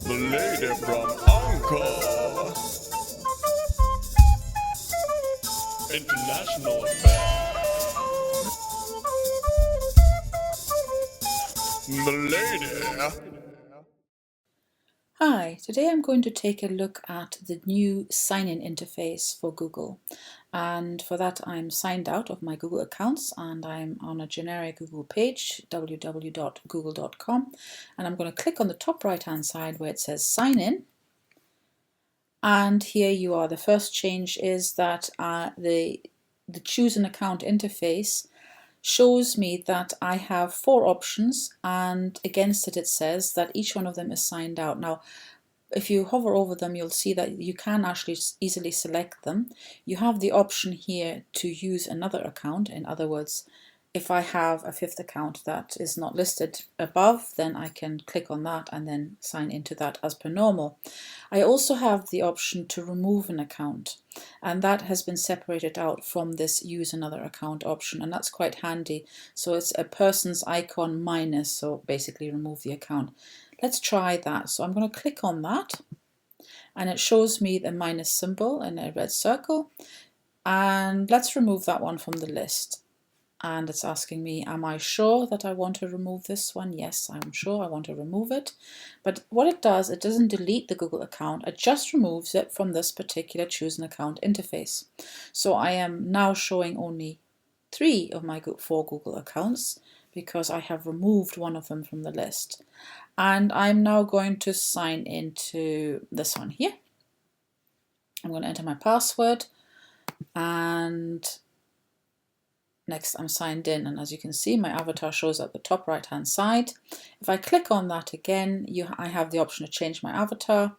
The lady from Uncle. International affair. The lady. Hi, today I'm going to take a look at the new sign-in interface for Google. And for that I'm signed out of my Google accounts and I'm on a generic Google page, www.google.com, and I'm going to click on the top right hand side where it says sign in. And here you are. The first change is that the choose an account interface shows me that I have 4 options, and against it says that each one of them is signed out. Now, if you hover over them, you'll see that you can actually easily select them. You have the option here to use another account. In other words, if I have a 5th account that is not listed above, then I can click on that and then sign into that as per normal. I also have the option to remove an account, and that has been separated out from this use another account option, and that's quite handy. So it's a person's icon minus, so basically remove the account. Let's try that. So I'm going to click on that and it shows me the minus symbol in a red circle, and let's remove that one from the list. And it's asking me, am I sure that I want to remove this one? Yes, I'm sure I want to remove it. But what it does, it doesn't delete the Google account, it just removes it from this particular choose an account interface. So I am now showing only 3 of my 4 Google accounts because I have removed one of them from the list. And I'm now going to sign into this one here. I'm going to enter my password, and next I'm signed in, and as you can see my avatar shows at the top right hand side. If I click on that again, I have the option to change my avatar.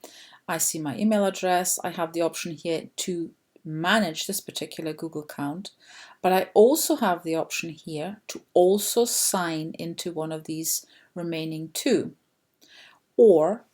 I see my email address. I have the option here to manage this particular Google account, but I also have the option here to also sign into one of these remaining 2. Or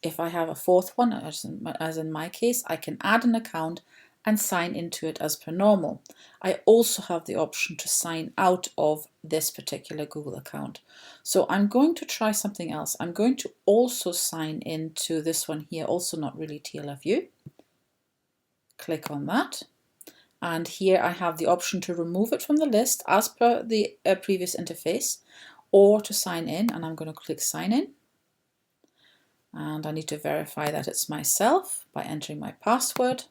if I have a 4th one, as in my case, I can add an account and sign into it as per normal. I also have the option to sign out of this particular Google account. So I'm going to try something else. I'm going to also sign into this one here, also not really TLFU. Click on that. And here I have the option to remove it from the list as per the previous interface, or to sign in, and I'm going to click sign in. And I need to verify that it's myself by entering my password.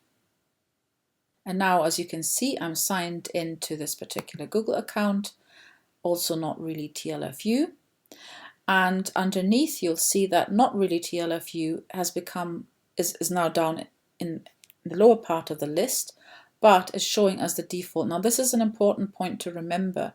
And now, as you can see, I'm signed into this particular Google account, also not really TLFU. And underneath, you'll see that not really TLFU is now down in the lower part of the list, but is showing as the default. Now, this is an important point to remember.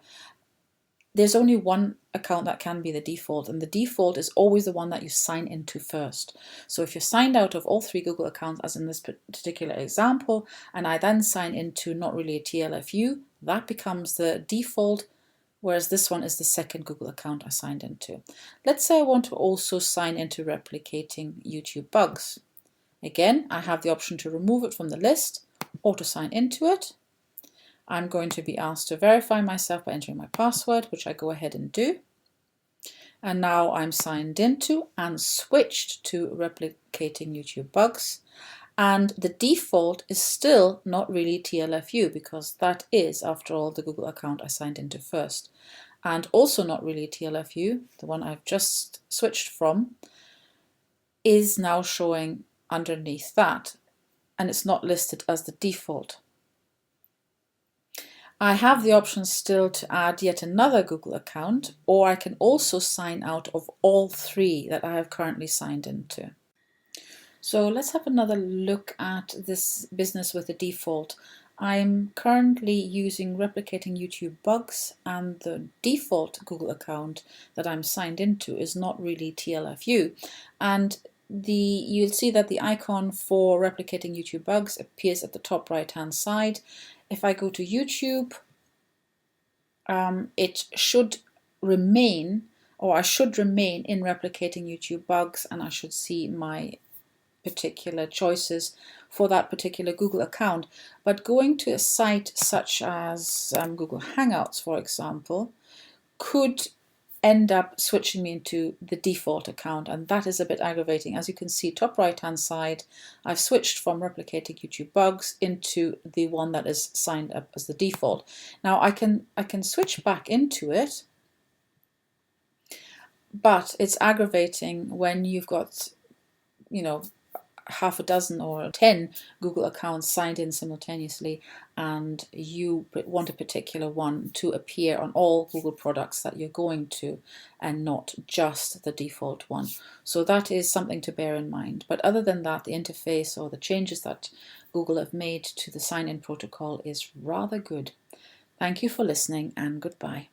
There's only one account that can be the default, and the default is always the one that you sign into first. So if you're signed out of all 3 Google accounts, as in this particular example, and I then sign into not really a TLFU, that becomes the default, whereas this one is the 2nd Google account I signed into. Let's say I want to also sign into replicating YouTube bugs. Again, I have the option to remove it from the list or to sign into it. I'm going to be asked to verify myself by entering my password, which I go ahead and do. And now I'm signed into and switched to replicating YouTube bugs. And the default is still not really TLFU, because that is, after all, the Google account I signed into first. And also not really TLFU, the one I've just switched from, is now showing underneath that, and it's not listed as the default. I have the option still to add yet another Google account, or I can also sign out of all 3 that I have currently signed into. So let's have another look at this business with the default. I'm currently using replicating YouTube bugs, and the default Google account that I'm signed into is not really TLFU. And you'll see that the icon for replicating YouTube bugs appears at the top right hand side. If I go to YouTube, it should remain, or I should remain in replicating YouTube bugs, and I should see my particular choices for that particular Google account. But going to a site such as Google Hangouts, for example, could end up switching me into the default account, and that is a bit aggravating. As you can see, top right hand side, I've switched from replicating YouTube bugs into the one that is signed up as the default. Now I can switch back into it, but it's aggravating when you've got, you know, half a dozen or 10 Google accounts signed in simultaneously, and you want a particular one to appear on all Google products that you're going to, and not just the default one. So that is something to bear in mind. But other than that, the interface or the changes that Google have made to the sign-in protocol is rather good. Thank you for listening, and goodbye.